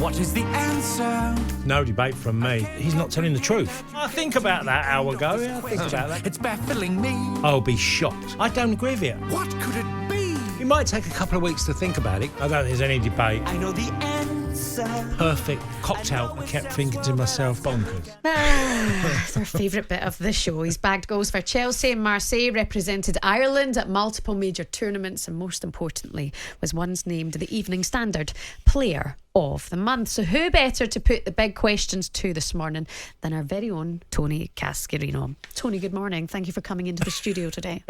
What is the answer? No debate from me. He's not telling the truth. I think about that hour ago. Yeah, I think about that. It's baffling me. I'll be shocked. I don't agree with it. What could it be? It might take a couple of weeks to think about it. I don't think there's any debate. I know the answer. Perfect cocktail. I kept thinking to myself, bonkers. It's our favourite bit of the show. He's bagged goals for Chelsea and Marseille, represented Ireland at multiple major tournaments, and most importantly was once named the Evening Standard Player of the Month. So who better to put the big questions to this morning than our very own Tony Cascarino. Tony, good morning. Thank you for coming into the studio today.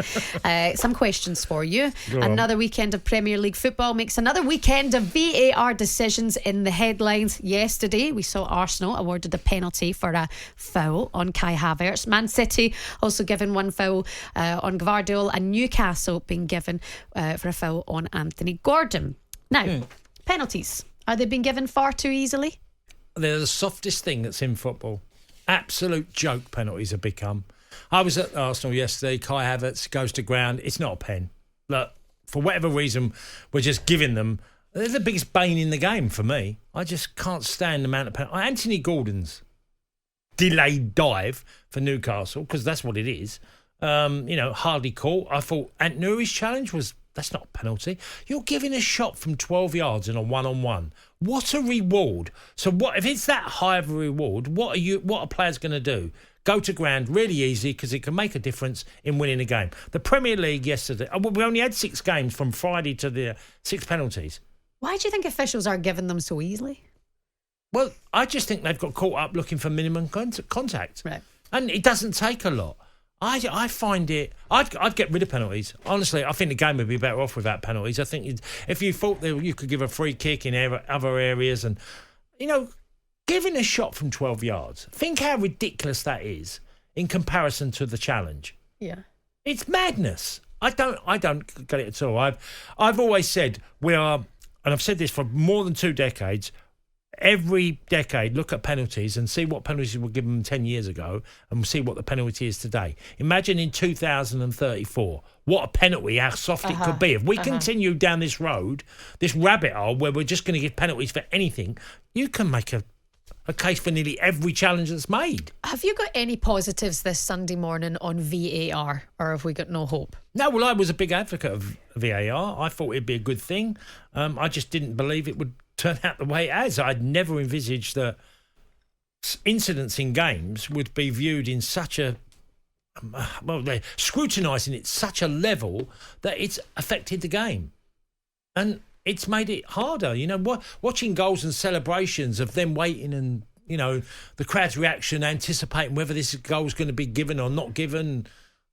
Some questions for you. Another weekend of Premier League football makes another weekend of VAR decisions in the headlines. Yesterday we saw Arsenal awarded a penalty for a foul on Kai Havertz. Man City also given one foul on Gvardiol, and Newcastle being given for a foul on Anthony Gordon. Now, penalties. Are they being given far too easily? They're the softest thing that's in football. Absolute joke penalties have become. I was at Arsenal yesterday. Kai Havertz goes to ground. It's not a pen. Look, for whatever reason, we're just giving them. They're the biggest bane in the game for me. I just can't stand the amount of penalties. Anthony Gordon's delayed dive for Newcastle, because that's what it is. Hardly caught. I thought Ant Nouri's challenge was... That's not a penalty. You're giving a shot from 12 yards in a one-on-one. What a reward. So what if it's that high of a reward, what are players going to do? Go to ground really easy, because it can make a difference in winning a game. The Premier League yesterday, we only had 6 games from Friday to the 6 penalties. Why do you think officials are giving them so easily? Well, I just think they've got caught up looking for minimum contact. Right. And it doesn't take a lot. I find it... I'd get rid of penalties. Honestly, I think the game would be better off without penalties. I think if you thought that you could give a free kick in other areas and, giving a shot from 12 yards, think how ridiculous that is in comparison to the challenge. Yeah. It's madness. I don't get it at all. I've always said we are, and I've said this for more than 2 decades, every decade, look at penalties and see what penalties were given 10 years ago and see what the penalty is today. Imagine in 2034, what a penalty, how soft it could be. If we continue down this road, this rabbit hole where we're just going to give penalties for anything, you can make a case for nearly every challenge that's made. Have you got any positives this Sunday morning on VAR, or have we got no hope? No, well, I was a big advocate of VAR. I thought it'd be a good thing. I just didn't believe it would turn out the way it has. I'd never envisaged that incidents in games would be viewed in such a... Well, they're scrutinising it such a level that it's affected the game. And it's made it harder. Watching goals and celebrations of them waiting and, the crowd's reaction, anticipating whether this goal's going to be given or not given.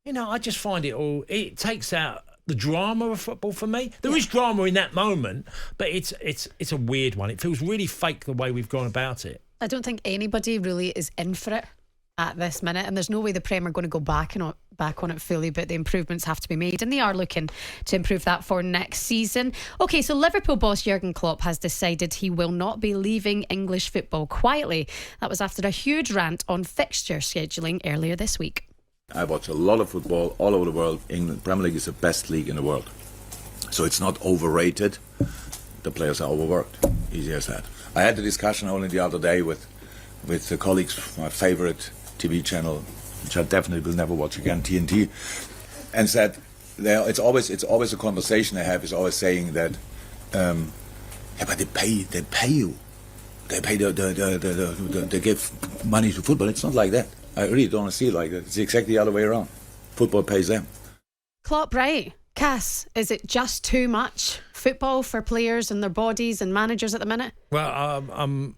I just find it takes out the drama of football for me. There is drama in that moment, but it's a weird one. It feels really fake the way we've gone about it. I don't think anybody really is in for it at this minute, and there's no way the Prem are going to go back on it fully, but the improvements have to be made, and they are looking to improve that for next season. Okay, so Liverpool boss Jurgen Klopp has decided he will not be leaving English football quietly. That was after a huge rant on fixture scheduling earlier this week. I watch a lot of football all over the world. England Premier League is the best league in the world. So it's not overrated. The players are overworked. Easy as that. I had the discussion only the other day with the colleagues from my favourite TV channel, which I definitely will never watch again, TNT, and said it's always a conversation they have, is always saying that but they pay you. They pay they give money to football. It's not like that. I really don't see it like that. It's exactly the other way around. Football pays them. Klopp, right? Cass, is it just too much football for players and their bodies and managers at the minute? Well, I'm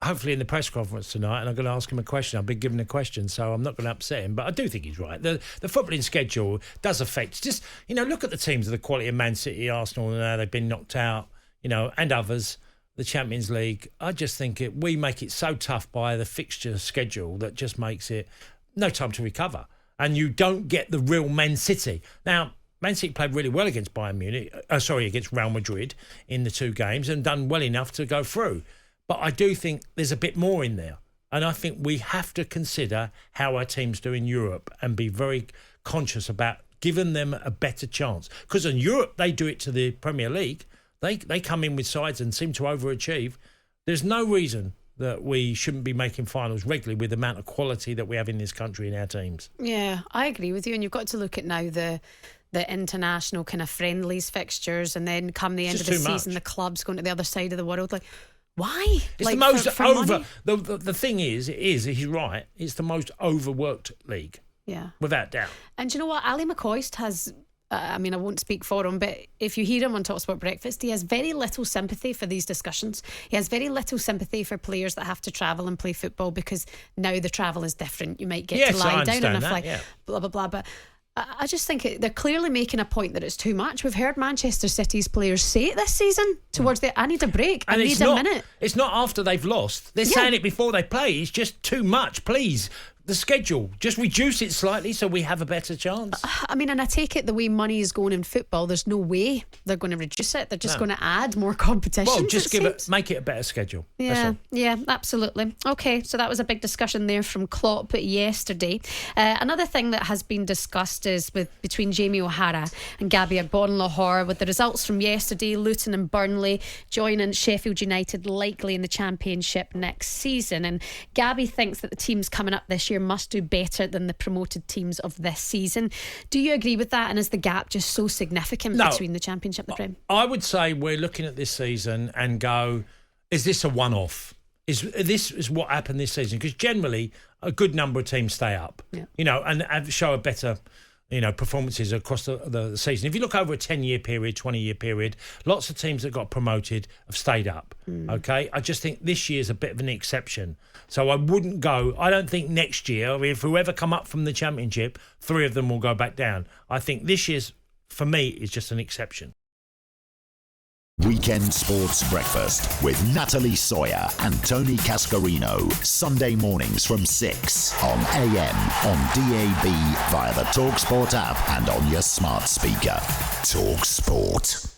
hopefully in the press conference tonight, and I'm going to ask him a question. I've been given a question, so I'm not going to upset him, but I do think he's right. The footballing schedule does affect. Just, look at the teams of the quality of Man City, Arsenal, and how they've been knocked out, and others. The Champions League, I just think we make it so tough by the fixture schedule that just makes it no time to recover. And you don't get the real Man City. Now, Man City played really well against against Real Madrid in the 2 games and done well enough to go through. But I do think there's a bit more in there. And I think we have to consider how our teams do in Europe and be very conscious about giving them a better chance. Because in Europe, they do it to the Premier League. They come in with sides and seem to overachieve. There's no reason that we shouldn't be making finals regularly with the amount of quality that we have in this country in our teams. Yeah, I agree with you. And you've got to look at now the international kind of friendlies fixtures, and then come the end of the season, the clubs going to the other side of the world. Like, why? It's like, the most for over. money? The thing is, he's right. It's the most overworked league. Yeah, without doubt. And do you know what? Ali McCoist has. I mean, I won't speak for him, but if you hear him on talkSPORT Breakfast, he has very little sympathy for these discussions. He has very little sympathy for players that have to travel and play football, because now the travel is different. You might get to lie down on a flight, blah, blah, blah. But I just think they're clearly making a point that it's too much. We've heard Manchester City's players say it this season towards I need a break. I need a minute. It's not after they've lost. They're saying it before they play. It's just too much. Please, the schedule, just reduce it slightly so we have a better chance. I mean, and I take it the way money is going in football, there's no way they're going to reduce it. They're just going to add more competition. Well, just make it a better schedule. Yeah, absolutely. Okay, so that was a big discussion there from Klopp yesterday. Another thing that has been discussed is between Jamie O'Hara and Gabby Agbonlahor, with the results from yesterday, Luton and Burnley joining Sheffield United likely in the Championship next season. And Gabby thinks that the teams coming up this year must do better than the promoted teams of this season. Do you agree with that? And is the gap just so significant between the Championship and the Prem? I would say we're looking at this season and go, is this a one-off? Is what happened this season? Because generally a good number of teams stay up, and show a better performances across the season. If you look over a 10-year period, 20-year period, lots of teams that got promoted have stayed up. Okay, I just think this year's a bit of an exception. So I wouldn't go. I don't think next year, if whoever come up from the Championship, 3 of them will go back down. I think this year's, for me, is just an exception. Weekend Sports Breakfast with Natalie Sawyer and Tony Cascarino. Sunday mornings from 6 on AM, on DAB, via the talkSPORT app and on your smart speaker. talkSPORT.